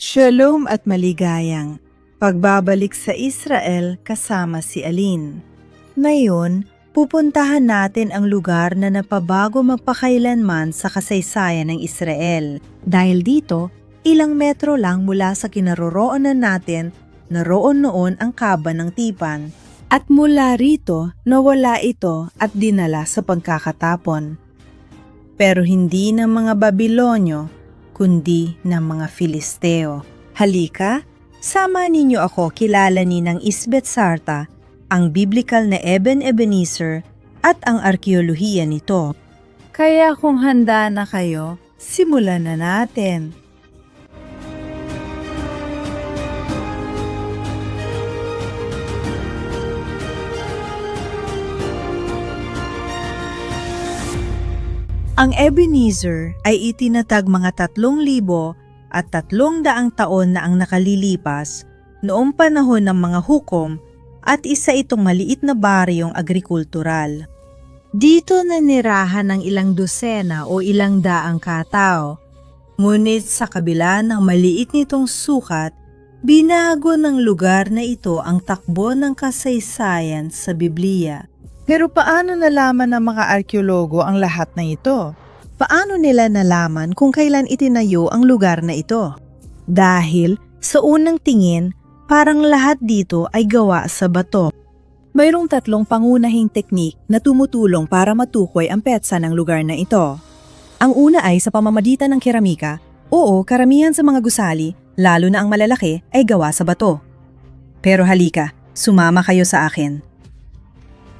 Shalom at maligayang pagbabalik sa Israel kasama si Aline. Ngayon, pupuntahan natin ang lugar na napabago magpakailanman sa kasaysayan ng Israel. Dahil dito, ilang metro lang mula sa kinaroroonan natin, naroon noon ang Kaban ng Tipan. At mula rito, nawala ito at dinala sa pagkakatapon. Pero hindi ng mga Babilonyo, kundi ng mga Filisteo. Halika, sama ninyo ako kilalanin ng Isbet Sarta, ang biblical na Eben Ebenezer at ang arkeolohiya nito. Kaya kung handa na kayo, simulan na natin. Ang Ebenezer ay itinatag mga 3,000 at 300 taon na ang nakalilipas noong panahon ng mga hukom at isa itong maliit na baryong agrikultural. Dito nanirahan ng ilang dosena o ilang daang katao, ngunit sa kabila ng maliit nitong sukat, binago ng lugar na ito ang takbo ng kasaysayan sa Biblia. Pero paano nalaman ng mga arkeologo ang lahat na ito? Paano nila nalaman kung kailan itinayo ang lugar na ito? Dahil sa unang tingin, parang lahat dito ay gawa sa bato. Mayroong 3 pangunahing teknik na tumutulong para matukoy ang petsa ng lugar na ito. Ang una ay sa pamamagitan ng keramika. Oo, karamihan sa mga gusali, lalo na ang malalaki, ay gawa sa bato. Pero halika, sumama kayo sa akin.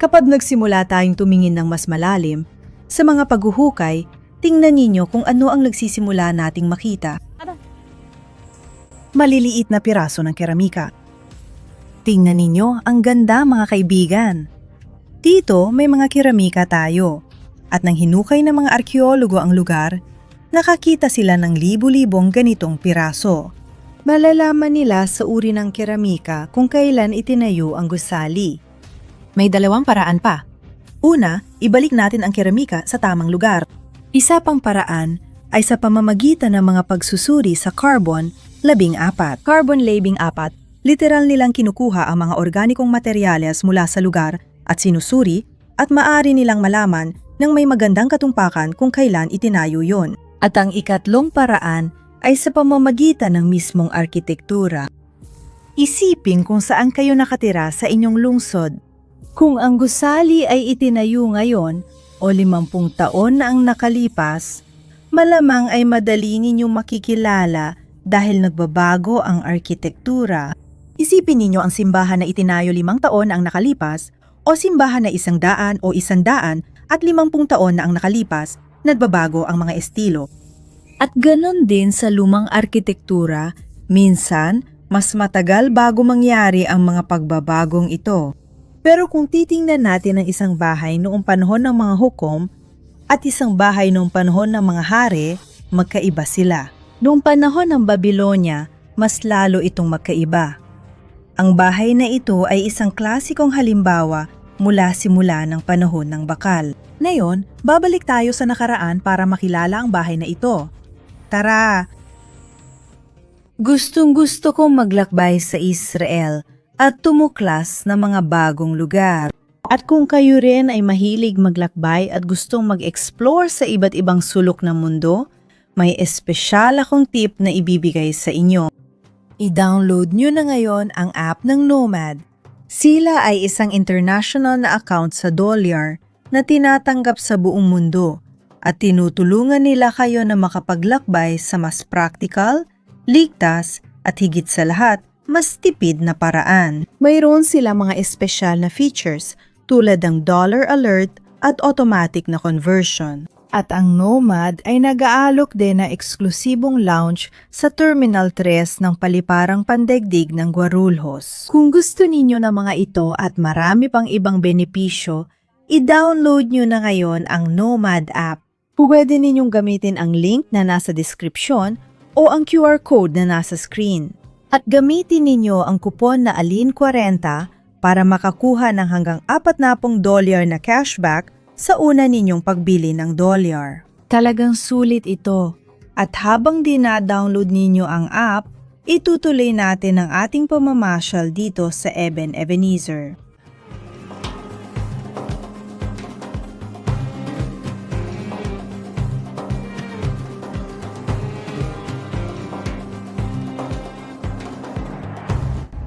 Kapag nagsimula tayong tumingin ng mas malalim, sa mga paghuhukay, tingnan ninyo kung ano ang nagsisimula nating makita. Maliliit na piraso ng keramika. Tingnan ninyo, ang ganda mga kaibigan. Dito may mga keramika tayo. At nang hinukay ng mga arkeologo ang lugar, nakakita sila ng libu-libong ganitong piraso. Malalaman nila sa uri ng keramika kung kailan itinayo ang gusali. May 2 paraan pa. Una, ibalik natin ang keramika sa tamang lugar. Isa pang paraan ay sa pamamagitan ng mga pagsusuri sa carbon 14. Carbon 14, literal nilang kinukuha ang mga organikong materyales mula sa lugar at sinusuri at maaari nilang malaman ng may magandang katumpakan kung kailan itinayo yon. At ang ikatlong paraan ay sa pamamagitan ng mismong arkitektura. Isipin kung saan kayo nakatira sa inyong lungsod. Kung ang gusali ay itinayo ngayon o 50 taon na ang nakalipas, malamang ay madali ninyong makikilala dahil nagbabago ang arkitektura. Isipin ninyo ang simbahan na itinayo 5 taon na ang nakalipas o simbahan na 100 o 100 at 50 taon na ang nakalipas, nagbabago ang mga estilo. At ganon din sa lumang arkitektura, minsan mas matagal bago mangyari ang mga pagbabagong ito. Pero kung titingnan natin ang isang bahay noong panahon ng mga hukom at isang bahay noong panahon ng mga hari, magkaiba sila. Noong panahon ng Babylonia, mas lalo itong magkaiba. Ang bahay na ito ay isang klasikong halimbawa mula simula ng panahon ng bakal. Ngayon, babalik tayo sa nakaraan para makilala ang bahay na ito. Tara! Gustong-gusto kong maglakbay sa Israel at tumuklas ng mga bagong lugar. At kung kayo rin ay mahilig maglakbay at gustong mag-explore sa iba't ibang sulok ng mundo, may espesyal akong tip na ibibigay sa inyo. I-download nyo na ngayon ang app ng Nomad. Sila ay isang international na account sa dolyar na tinatanggap sa buong mundo at tinutulungan nila kayo na makapaglakbay sa mas practical, ligtas at higit sa lahat, mas tipid na paraan. Mayroon silang mga espesyal na features tulad ng dollar alert at automatic na conversion. At ang Nomad ay nag-aalok din na eksklusibong lounge sa Terminal 3 ng Paliparang Pandaigdig ng Guarulhos. Kung gusto ninyo ng mga ito at marami pang ibang benepisyo, i-download nyo na ngayon ang Nomad app. Pwede ninyong gamitin ang link na nasa description o ang QR code na nasa screen. At gamitin ninyo ang kupon na ALIN40 para makakuha ng hanggang $40 na cashback sa una ninyong pagbili ng dolyar. Talagang sulit ito. At habang dina-download ninyo ang app, itutuloy natin ang ating pamamasyal dito sa Eben Ebenezer.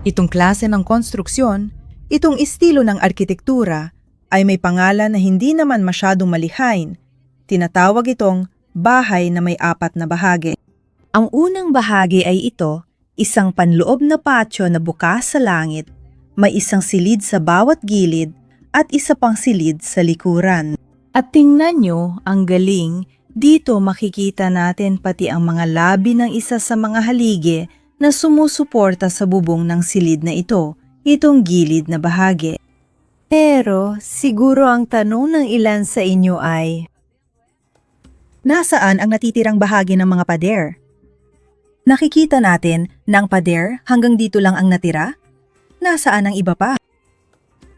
Itong klase ng konstruksyon, itong estilo ng arkitektura, ay may pangalan na hindi naman masyadong malihain. Tinatawag itong bahay na may 4 na bahagi. Ang unang bahagi ay ito, isang panloob na patio na bukas sa langit, may isang silid sa bawat gilid at isa pang silid sa likuran. At tingnan nyo, ang galing, dito makikita natin pati ang mga labi ng isa sa mga haligi na sumusuporta sa bubong ng silid na ito, itong gilid na bahagi. Pero siguro ang tanong ng ilan sa inyo ay, nasaan ang natitirang bahagi ng mga pader? Nakikita natin na ang pader hanggang dito lang ang natira? Nasaan ang iba pa?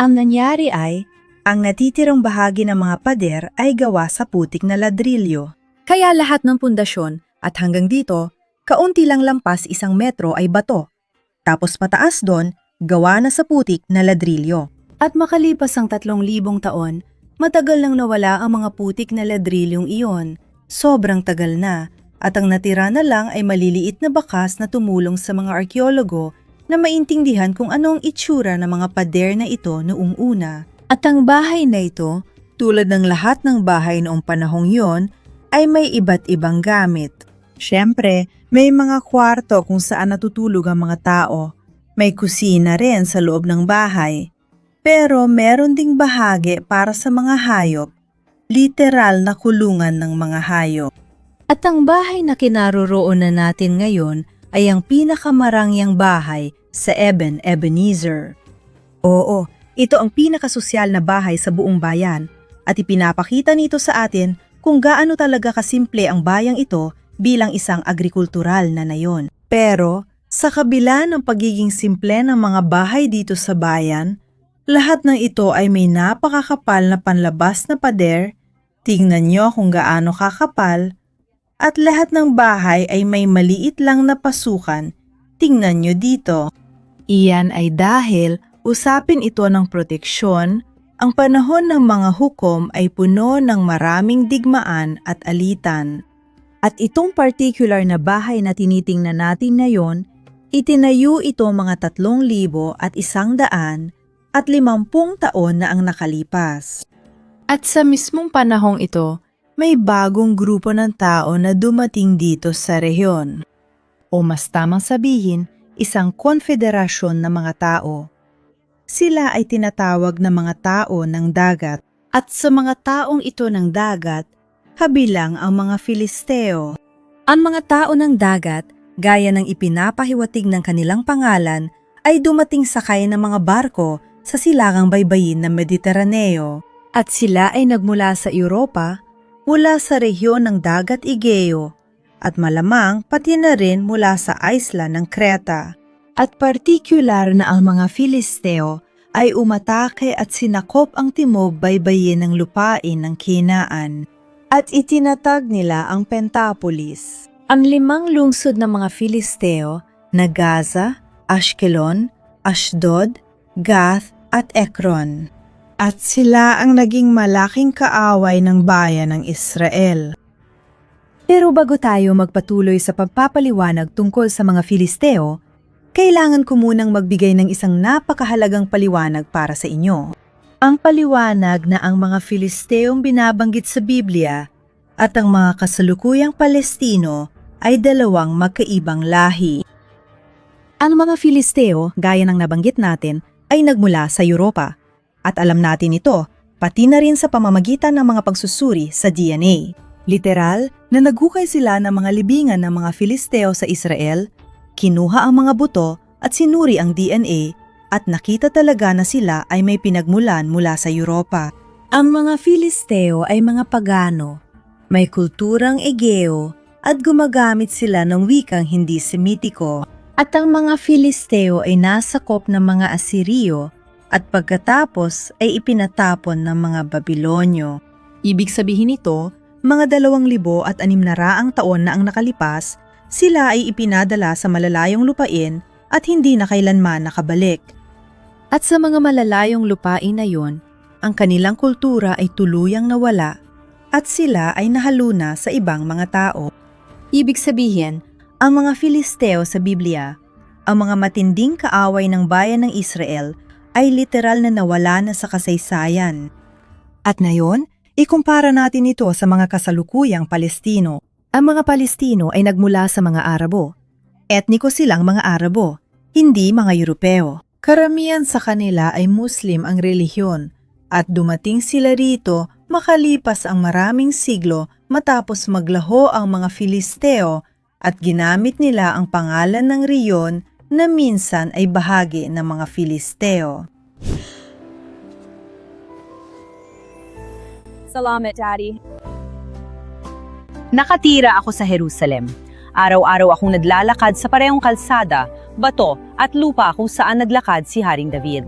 Ang nangyari ay, ang natitirang bahagi ng mga pader ay gawa sa putik na ladrilyo. Kaya lahat ng pundasyon at hanggang dito, kaunti lang lampas 1 metro ay bato. Tapos pataas doon, gawa na sa putik na ladrilyo. At makalipas ang 3,000 taon, matagal nang nawala ang mga putik na ladrilyong iyon. Sobrang tagal na, at ang natira na lang ay maliliit na bakas na tumulong sa mga arkeologo na maintindihan kung anong itsura ng mga pader na ito noong una. At ang bahay na ito, tulad ng lahat ng bahay noong panahong yon, ay may iba't ibang gamit. Siyempre, may mga kwarto kung saan natutulog ang mga tao. May kusina rin sa loob ng bahay. Pero meron ding bahagi para sa mga hayop. Literal na kulungan ng mga hayop. At ang bahay na kinaroroonan natin ngayon ay ang pinakamarangyang bahay sa Eben Ebenezer. Oo, ito ang pinakasosyal na bahay sa buong bayan at ipinapakita nito sa atin kung gaano talaga kasimple ang bayang ito bilang isang agrikultural na nayon. Pero sa kabila ng pagiging simple ng mga bahay dito sa bayan, lahat ng ito ay may napakakapal na panlabas na pader. Tingnan nyo kung gaano kakapal. At lahat ng bahay ay may maliit lang na pasukan. Tingnan nyo dito. Iyan ay dahil usapin ito ng proteksyon. Ang panahon ng mga hukom ay puno ng maraming digmaan at alitan. At itong particular na bahay na tinitingnan natin ngayon, itinayo ito mga 3,100 at 50 taon na ang nakalipas. At sa mismong panahong ito, may bagong grupo ng tao na dumating dito sa rehiyon. O mas tamang sabihin, isang konfederasyon ng mga tao. Sila ay tinatawag na mga tao ng dagat. At sa mga taong ito ng dagat, kabilang ang mga Filisteo. Ang mga tao ng dagat, gaya ng ipinapahiwatig ng kanilang pangalan, ay dumating sakay ng mga barko sa silangang baybayin ng Mediteraneo. At sila ay nagmula sa Europa, mula sa rehiyon ng dagat Egeo, at malamang pati na rin mula sa isla ng Creta. At partikular na ang mga Filisteo ay umatake at sinakop ang timog baybayin ng lupain ng Kinaan. At itinatag nila ang Pentapolis. Ang 5 lungsod ng mga Filisteo na Gaza, Ashkelon, Ashdod, Gath at Ekron. At sila ang naging malaking kaaway ng bayan ng Israel. Pero bago tayo magpatuloy sa pagpapaliwanag tungkol sa mga Filisteo, kailangan ko munang magbigay ng isang napakahalagang paliwanag para sa inyo. Ang paliwanag na ang mga Filisteong binabanggit sa Biblia at ang mga kasalukuyang Palestino ay 2 magkaibang lahi. Ang mga Filisteo, gaya ng nabanggit natin, ay nagmula sa Europa. At alam natin ito, pati na rin sa pamamagitan ng mga pagsusuri sa DNA. Literal na naghukay sila ng mga libingan ng mga Filisteo sa Israel, kinuha ang mga buto at sinuri ang DNA at nakita talaga na sila ay may pinagmulan mula sa Europa. Ang mga Filisteo ay mga pagano, may kulturang Egeo at gumagamit sila ng wikang hindi Semitiko. At ang mga Filisteo ay nasakop ng mga Asiryo at pagkatapos ay ipinatapon ng mga Babilonyo. Ibig sabihin nito, mga 2,600 taon na ang nakalipas Sila ay ipinadala sa malalayong lupain at hindi na kailanman nakabalik. At sa mga malalayong lupain na yon, ang kanilang kultura ay tuluyang nawala at sila ay nahaluna sa ibang mga tao. Ibig sabihin, ang mga Filisteo sa Biblia, ang mga matinding kaaway ng bayan ng Israel, ay literal na nawala na sa kasaysayan. At ngayon, ikumpara natin ito sa mga kasalukuyang Palestino. Ang mga Palestino ay nagmula sa mga Arabo. Etniko silang mga Arabo, hindi mga Europeo. Karamihan sa kanila ay Muslim ang relihiyon at dumating sila rito makalipas ang maraming siglo matapos maglaho ang mga Filisteo at ginamit nila ang pangalan ng riyon na minsan ay bahagi ng mga Filisteo. Salamat, Daddy. Nakatira ako sa Jerusalem. Araw-araw akong naglalakad sa parehong kalsada, bato at lupa kung saan naglakad si Haring David.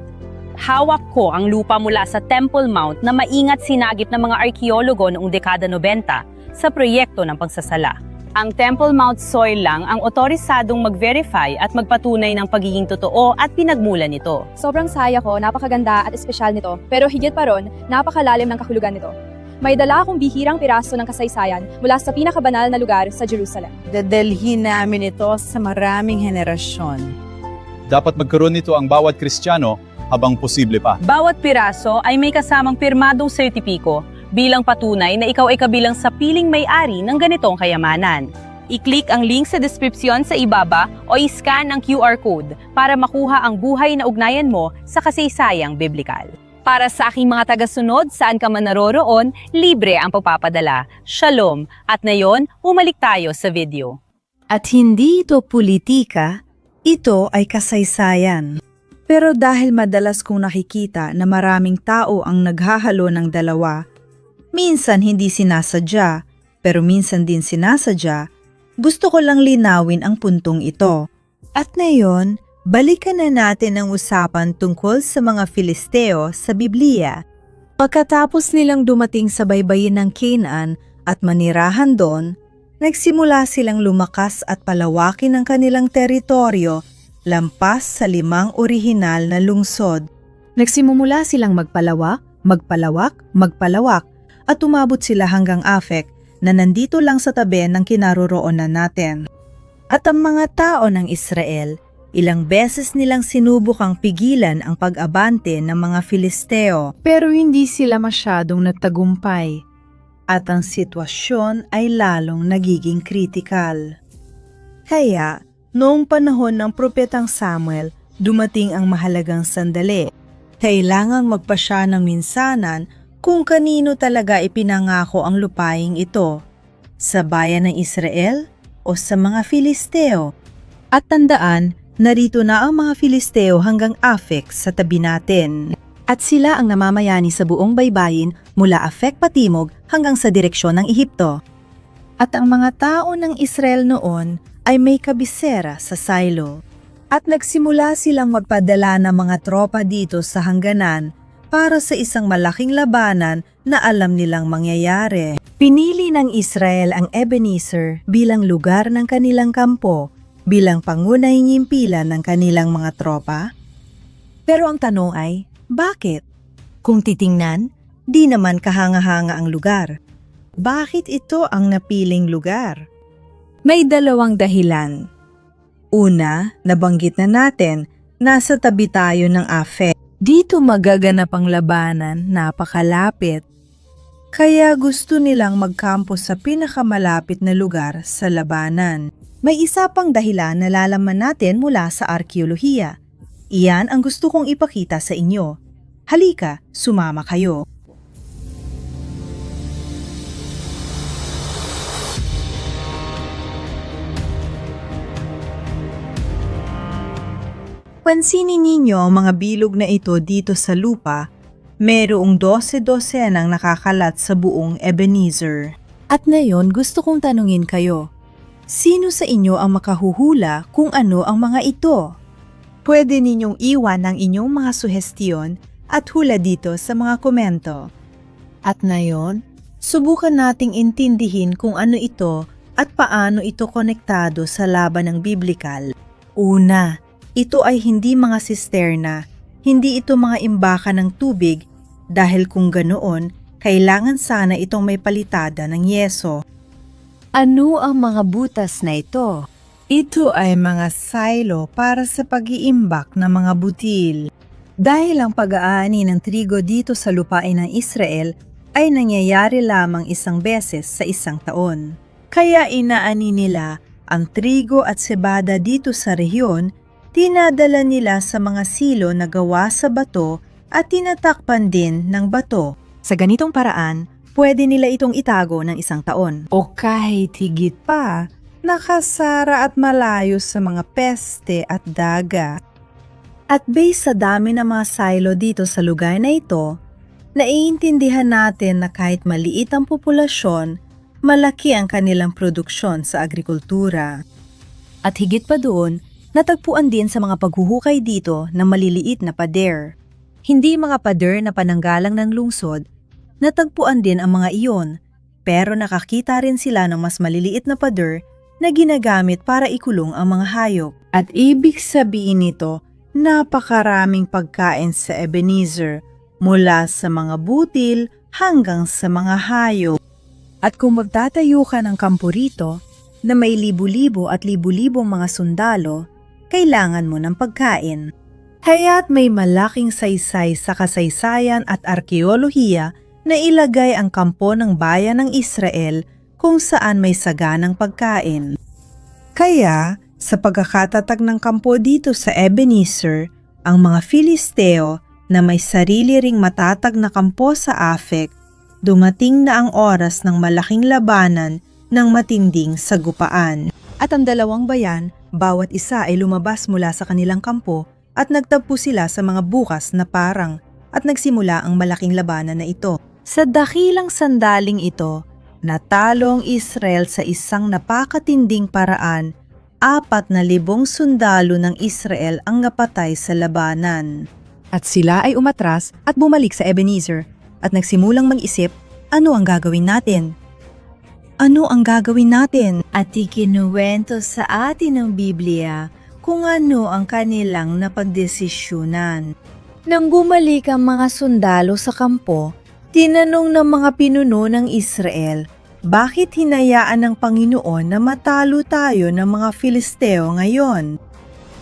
Hawak ko ang lupa mula sa Temple Mount na maingat sinagip ng mga arkeologo noong dekada 90 sa proyekto ng pagsasala. Ang Temple Mount soil lang ang otorisadong mag-verify at magpatunay ng pagiging totoo at pinagmulan nito. Sobrang saya ko, napakaganda at espesyal nito. Pero higit pa ron, napakalalim ng kahulugan nito. May dala akong bihirang piraso ng kasaysayan mula sa pinakabanal na lugar sa Jerusalem. Dadalhin namin ito sa maraming henerasyon. Dapat magkaroon nito ang bawat Kristiyano habang posible pa. Bawat piraso ay may kasamang pirmadong sertipiko bilang patunay na ikaw ay kabilang sa piling may-ari ng ganitong kayamanan. I-click ang link sa description sa ibaba o i-scan ang QR code para makuha ang buhay na ugnayan mo sa kasaysayang biblikal. Para sa aking mga tagasunod, saan ka man naroroon, libre ang pagpapadala. Shalom! At ngayon, umalik tayo sa video. At hindi ito politika, ito ay kasaysayan. Pero dahil madalas kong nakikita na maraming tao ang naghahalo ng dalawa, minsan hindi sinasadya, pero minsan din sinasadya, gusto ko lang linawin ang puntong ito. At ngayon, balikan na natin ang usapan tungkol sa mga Filisteo sa Biblia. Pagkatapos nilang dumating sa baybayin ng Canaan at manirahan doon, nagsimula silang lumakas at palawakin ang kanilang teritoryo lampas sa 5 orihinal na lungsod. Nagsimula silang magpalawak at umabot sila hanggang Afek na nandito lang sa tabi ng kinaroroonan natin. At ang mga tao ng Israel, ilang beses nilang sinubukang pigilan ang pag-abante ng mga Filisteo pero hindi sila masyadong nagtagumpay at ang sitwasyon ay lalong nagiging kritikal. Kaya, noong panahon ng propetang Samuel, dumating ang mahalagang sandali. Kailangang magpasya ng minsanan kung kanino talaga ipinangako ang lupaing ito, sa bayan ng Israel o sa mga Filisteo. At tandaan, narito na ang mga Filisteo hanggang Afek sa tabi natin. At sila ang namamayani sa buong baybayin mula Afek patimog hanggang sa direksyon ng Ehipto. At ang mga tao ng Israel noon ay may kabisera sa Silo. At nagsimula silang magpadala ng mga tropa dito sa hangganan para sa isang malaking labanan na alam nilang mangyayari. Pinili ng Israel ang Ebenezer bilang lugar ng kanilang kampo, bilang pangunahing himpilan ng kanilang mga tropa. Pero ang tanong ay, bakit? Kung titingnan, di naman kahanga-hanga ang lugar. Bakit ito ang napiling lugar? May 2 dahilan. Una, nabanggit na natin, nasa tabi tayo ng Afek. Dito magaganap ang labanan, napakalapit. Kaya gusto nilang magkampo sa pinakamalapit na lugar sa labanan. May isa pang dahilan na lalaman natin mula sa arkeolohiya. Iyan ang gusto kong ipakita sa inyo. Halika, sumama kayo. Pansinin ninyo ang mga bilog na ito dito sa lupa, merong 12 nang nakakalat sa buong Ebenezer. At ngayon gusto kong tanungin kayo, sino sa inyo ang makahuhula kung ano ang mga ito? Pwede ninyong iwan ang inyong mga suhestiyon at hula dito sa mga komento. At ngayon, subukan nating intindihin kung ano ito At paano ito konektado sa labanang biblikal? Una, ito ay hindi mga sisterna, hindi ito mga imbakan ng tubig dahil kung ganoon, kailangan sana itong may palitada ng yeso. Ano ang mga butas na ito? Ito ay mga silo para sa pag-iimbak ng mga butil. Dahil ang pag-aani ng trigo dito sa lupain ng Israel ay nangyayari lamang isang beses sa isang taon. Kaya inaani nila ang trigo at sebada dito sa rehiyon, tinadala nila sa mga silo na gawa sa bato at tinatakpan din ng bato. Sa ganitong paraan, pwede nila itong itago ng isang taon. O kahit higit pa, nakasara at malayo sa mga peste at daga. At based sa dami ng mga silo dito sa lugar na ito, naiintindihan natin na kahit maliit ang populasyon, malaki ang kanilang produksyon sa agrikultura. At higit pa doon, natagpuan din sa mga paghuhukay dito ng maliliit na pader. Hindi mga pader na pananggalang ng lungsod, natagpuan din ang mga iyon, pero nakakita rin sila ng mas maliliit na pader na ginagamit para ikulong ang mga hayop. At ibig sabihin nito, napakaraming pagkain sa Ebenezer, mula sa mga butil hanggang sa mga hayop. At kung magtatayo ka ng kampo rito, na may libu-libo at libu-libong mga sundalo, kailangan mo ng pagkain. Kaya't may malaking saysay sa kasaysayan at arkeolohiya na ilagay ang kampo ng bayan ng Israel kung saan may saganang pagkain. Kaya, sa pagkakatatag ng kampo dito sa Ebenezer, ang mga Filisteo na may sarili ring matatag na kampo sa Afek, dumating na ang oras ng malaking labanan ng matinding sagupaan. At ang dalawang bayan, bawat isa ay lumabas mula sa kanilang kampo at nagtagpo sila sa mga bukas na parang at nagsimula ang malaking labanan na ito. Sa dakilang sandaling ito, natalo ang Israel sa isang napakatinding paraan. 4,000 sundalo ng Israel ang napatay sa labanan. At sila ay umatras at bumalik sa Ebenezer at nagsimulang mag-isip, ano ang gagawin natin? Ano ang gagawin natin? At ikinuwento sa atin ng Biblia kung ano ang kanilang napagdesisyunan. Nang bumalik ang mga sundalo sa kampo, tinanong ng mga pinuno ng Israel, bakit hinayaan ng Panginoon na matalo tayo ng mga Filisteo ngayon?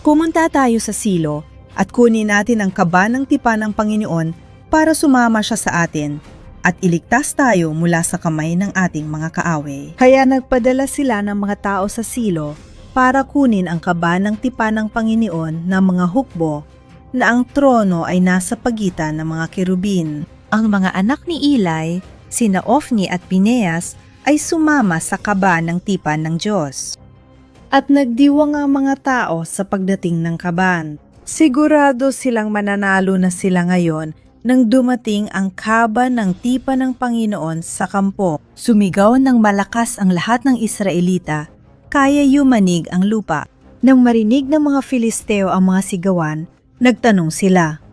Pumunta tayo sa silo at kunin natin ang kaba ng tipan ng Panginoon para sumama siya sa atin at iligtas tayo mula sa kamay ng ating mga kaaway. Kaya nagpadala sila ng mga tao sa silo para kunin ang kaba ng tipan ng Panginoon ng mga hukbo na ang trono ay nasa pagitan ng mga kerubin. Ang mga anak ni Eli, sina Ofni at Pineas, ay sumama sa kaba ng tipan ng Diyos. At nagdiwang ang mga tao sa pagdating ng kaban. Sigurado silang mananalo na sila ngayon nang dumating ang kaba ng tipan ng Panginoon sa kampo. Sumigaw ng malakas ang lahat ng Israelita, kaya yumanig ang lupa. Nang marinig ng mga Filisteo ang mga sigawan, nagtanong sila,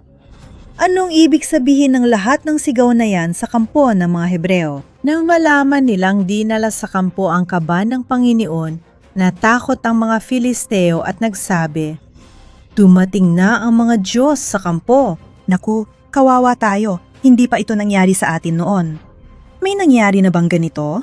anong ibig sabihin ng lahat ng sigaw na yan sa kampo ng mga Hebreo? Nang malaman nilang dinala sa kampo ang kaba ng Panginoon, natakot ang mga Filisteo at nagsabi, dumating na ang mga Diyos sa kampo. Naku, kawawa tayo, hindi pa ito nangyari sa atin noon. May nangyari na bang ganito?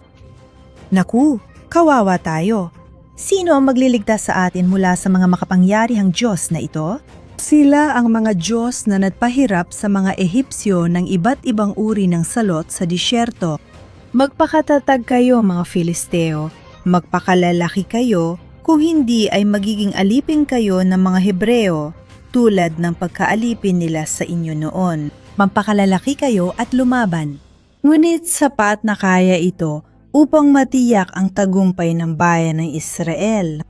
Naku, kawawa tayo. Sino ang magliligtas sa atin mula sa mga makapangyarihang Diyos na ito? Sila ang mga Diyos na nagpahirap sa mga Ehipsyo ng iba't ibang uri ng salot sa disyerto. Magpakatatag kayo mga Filisteo, magpakalalaki kayo, kung hindi ay magiging alipin kayo ng mga Hebreo, tulad ng pagkaalipin nila sa inyo noon. Magpakalalaki kayo at lumaban. Ngunit sapat na kaya ito upang matiyak ang tagumpay ng bayan ng Israel.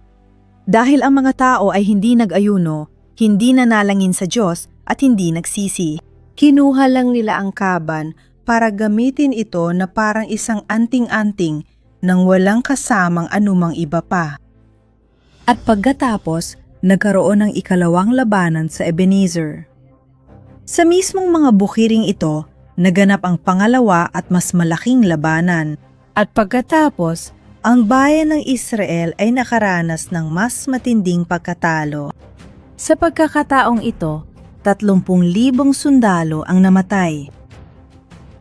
Dahil ang mga tao ay hindi nag-ayuno, hindi nanalangin sa Diyos at hindi nagsisi. Kinuha lang nila ang kaban para gamitin ito na parang isang anting-anting nang walang kasamang anumang iba pa. At pagkatapos, nagkaroon ng ikalawang labanan sa Ebenezer. Sa mismong mga bukiring ito, naganap ang pangalawa at mas malaking labanan. At pagkatapos, ang bayan ng Israel ay nakaranas ng mas matinding pagkatalo. Sa pagkakataong ito, 30,000 sundalo ang namatay.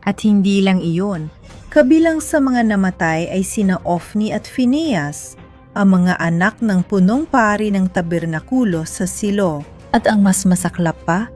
At hindi lang iyon, kabilang sa mga namatay ay sina Ofni at Phinehas, ang mga anak ng punong pari ng tabernakulo sa Silo. At ang mas masaklap pa,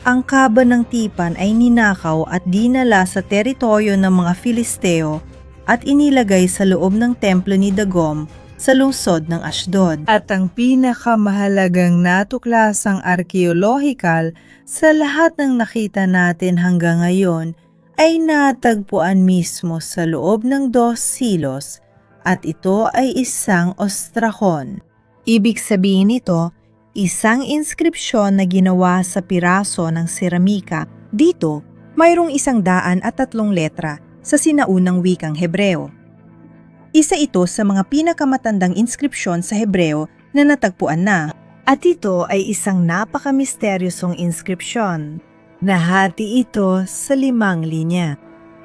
ang kaba ng tipan ay ninakaw at dinala sa teritoryo ng mga Filisteo at inilagay sa loob ng templo ni Dagom sa lungsod ng Ashdod. At ang pinakamahalagang natuklasang arkeolohikal sa lahat ng nakita natin hanggang ngayon ay natagpuan mismo sa loob ng Dos Silos at ito ay isang ostrahon. Ibig sabihin nito, isang inskripsyon na ginawa sa piraso ng seramika. Dito, mayroong 103 letra sa sinaunang wikang Hebreo. Isa ito sa mga pinakamatandang inskripsyon sa Hebreo na natagpuan na. At ito ay isang napakamisteryosong inskripsyon. Nahati ito sa 5 linya.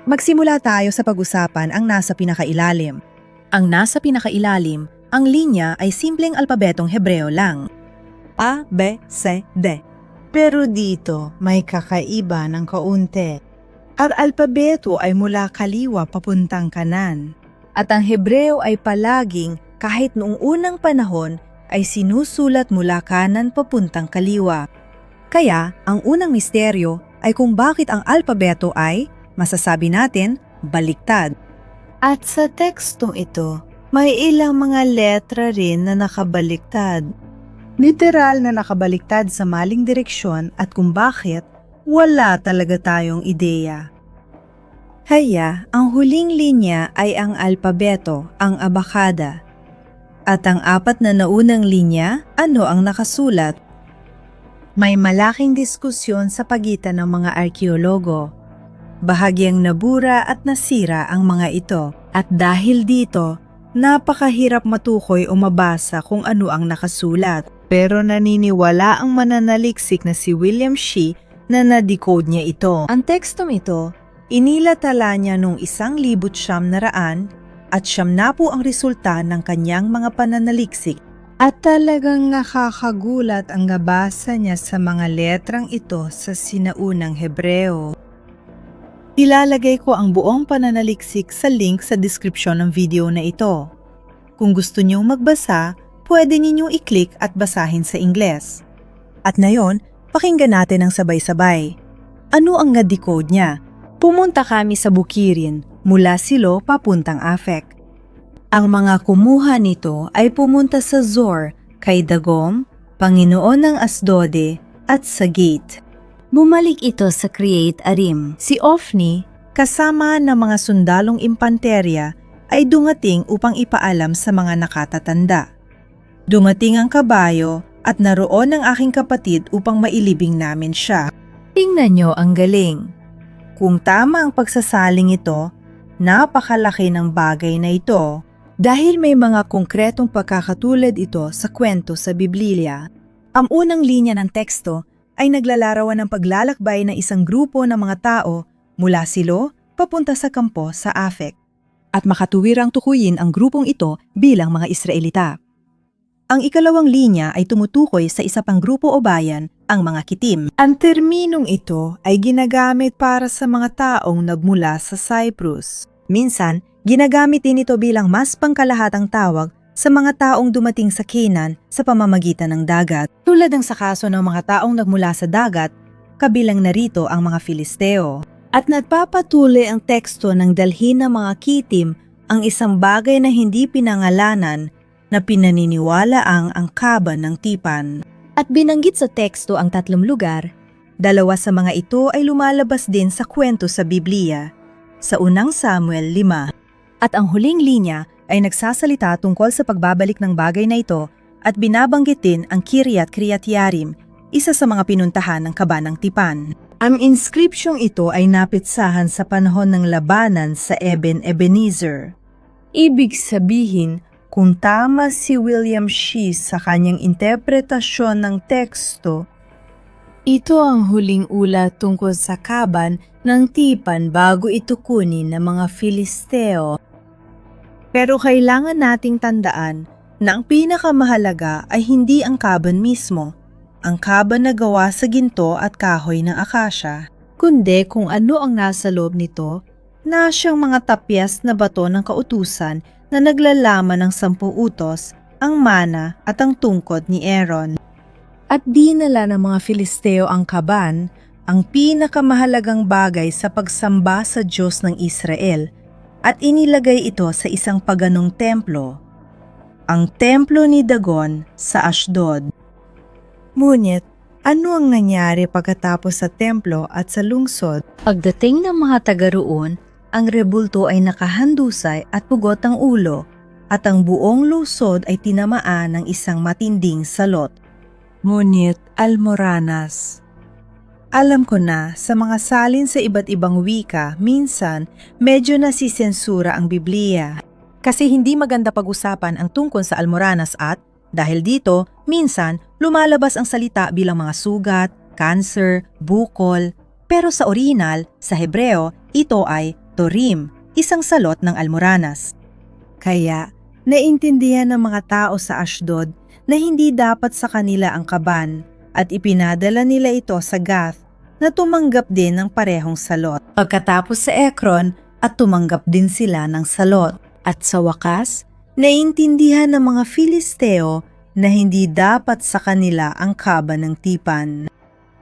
Magsimula tayo sa pag-usapan ang nasa pinakailalim. Ang nasa pinakailalim, ang linya ay simpleng alpabetong Hebreo lang. A, B, C, D. Pero dito may kakaiba ng kaunti. Ang alpabeto ay mula kaliwa papuntang kanan. At ang Hebreo ay palaging, kahit noong unang panahon, ay sinusulat mula kanan papuntang kaliwa. Kaya, ang unang misteryo ay kung bakit ang alpabeto ay, masasabi natin, baliktad. At sa tekstong ito, may ilang mga letra rin na nakabaliktad. Literal na nakabaliktad sa maling direksyon at kung bakit, wala talaga tayong ideya. Kaya, ang huling linya ay ang alpabeto, ang abakada. At ang 4 na naunang linya, ano ang nakasulat? May malaking diskusyon sa pagitan ng mga arkeologo. Bahagyang nabura at nasira ang mga ito. At dahil dito, napakahirap matukoy o mabasa kung ano ang nakasulat. Pero naniniwala ang mananaliksik na si William Shih na na-decode niya ito. Ang tekstong ito, inilatala niya noong 1900 at 70 ang resulta ng kanyang mga pananaliksik. At talagang nakakagulat ang nabasa niya sa mga letrang ito sa sinaunang Hebreo. Ilalagay ko ang buong pananaliksik sa link sa description ng video na ito. Kung gusto niyong magbasa, pwede ninyong i-click at basahin sa Ingles. At ngayon, pakinggan natin ang sabay-sabay. Ano ang na-decode niya? Pumunta kami sa Bukirin, mula Silo papuntang Afek. Ang mga kumuha nito ay pumunta sa Zor, kay Dagom, Panginoon ng Asdode, at sa Gate. Bumalik ito sa Create Arim. Si Ofni, kasama ng mga sundalong impanterya, ay dumating upang ipaalam sa mga nakatatanda. Dumating ang kabayo at naroon ang aking kapatid upang mailibing namin siya. Tingnan nyo ang galing. Kung tama ang pagsasaling ito, napakalaki ng bagay na ito dahil may mga konkretong pagkakatulad ito sa kwento sa Biblia. Ang unang linya ng teksto ay naglalarawan ng paglalakbay ng isang grupo ng mga tao mula Silo papunta sa kampo sa Afek. At makatuwirang tukuyin ang grupong ito bilang mga Israelita. Ang ikalawang linya ay tumutukoy sa isa pang grupo o bayan, ang mga Kitim. Ang terminong ito ay ginagamit para sa mga taong nagmula sa Cyprus. Minsan, ginagamit din ito bilang mas pangkalahatang tawag sa mga taong dumating sa Canaan sa pamamagitan ng dagat. Tulad ng sa kaso ng mga taong nagmula sa dagat, kabilang narito ang mga Filisteo. At nagpapatuloy ang teksto ng dalhin ng mga Kitim ang isang bagay na hindi pinangalanan na pinaniniwala ang kaba ng tipan. At binanggit sa teksto ang 3 lugar, 2 sa mga ito ay lumalabas din sa kwento sa Biblia, sa unang Samuel 5. At ang huling linya ay nagsasalita tungkol sa pagbabalik ng bagay na ito at binabanggit din ang Kiryat Yarim, isa sa mga pinuntahan ng kaba ng tipan. Ang inskripsyong ito ay napitsahan sa panahon ng labanan sa Ebenezer. Ibig sabihin, kung tama si William Shih sa kanyang interpretasyon ng teksto, ito ang huling ulat tungkol sa kaban ng tipan bago ito kunin ng mga Filisteo. Pero kailangan nating tandaan na ang pinakamahalaga ay hindi ang kaban mismo, ang kaban na gawa sa ginto at kahoy ng akasya, kundi kung ano ang nasa loob nito na siyang mga tapyas na bato ng kautusan na naglalaman ng 10 utos, ang mana at ang tungkod ni Aaron. At dinala ng mga Filisteo ang kaban, ang pinakamahalagang bagay sa pagsamba sa Diyos ng Israel, at inilagay ito sa isang paganong templo, ang templo ni Dagon sa Ashdod. Ngunit, ano ang nangyari pagkatapos sa templo at sa lungsod? Pagdating ng mga taga roon, ang rebulto ay nakahandusay at pugot ang ulo, at ang buong lungsod ay tinamaan ng isang matinding salot. Ngunit, Almoranas, alam ko na sa mga salin sa iba't ibang wika, minsan medyo nasisensura ang Biblia. Kasi hindi maganda pag-usapan ang tungkol sa Almoranas at, dahil dito, minsan lumalabas ang salita bilang mga sugat, cancer, bukol. Pero sa orihinal, sa Hebreo, ito ay Torim, isang salot ng Almoranas. Kaya, naintindihan ng mga tao sa Ashdod na hindi dapat sa kanila ang kaban, at ipinadala nila ito sa Gath na tumanggap din ng parehong salot. Pagkatapos sa Ekron at tumanggap din sila ng salot. At sa wakas, naintindihan ng mga Filisteo na hindi dapat sa kanila ang kaban ng tipan.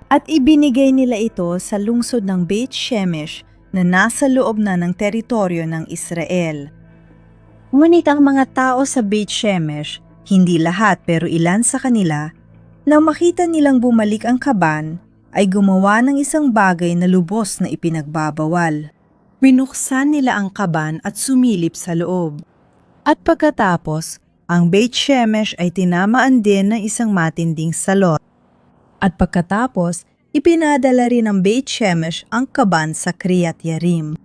At ibinigay nila ito sa lungsod ng Beit Shemesh na nasa loob na ng teritoryo ng Israel. Ngunit ang mga tao sa Beit Shemesh, hindi lahat pero ilan sa kanila, nang makita nilang bumalik ang kaban, ay gumawa ng isang bagay na lubos na ipinagbabawal. Binuksan nila ang kaban at sumilip sa loob. At pagkatapos, ang Beit Shemesh ay tinamaan din ng isang matinding salot. At pagkatapos, ipinadala rin ng Beit Shemesh ang kaban sa Kriyat Yarim.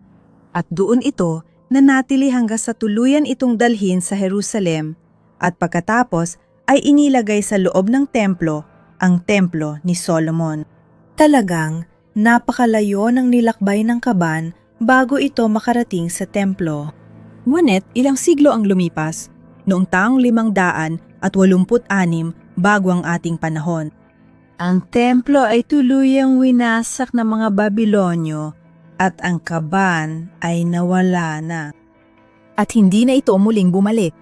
At doon ito nanatili hanggang sa tuluyan itong dalhin sa Jerusalem, at pagkatapos ay inilagay sa loob ng templo, ang templo ni Solomon. Talagang napakalayo ng nilakbay ng kaban bago ito makarating sa templo. Ngunit ilang siglo ang lumipas, noong taong 586 bago ang ating panahon. Ang templo ay tuluyang winasak ng mga Babilonyo at ang kaban ay nawala na. At hindi na ito muling bumalik.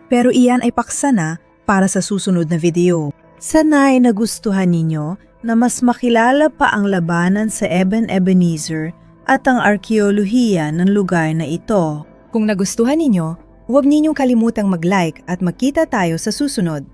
Pero iyan ay paksa na para sa susunod na video. Sana'y nagustuhan ninyo na mas makilala pa ang labanan sa Ebenezer at ang arkeolohiya ng lugar na ito. Kung nagustuhan ninyo, huwag ninyong kalimutang mag-like at magkita tayo sa susunod.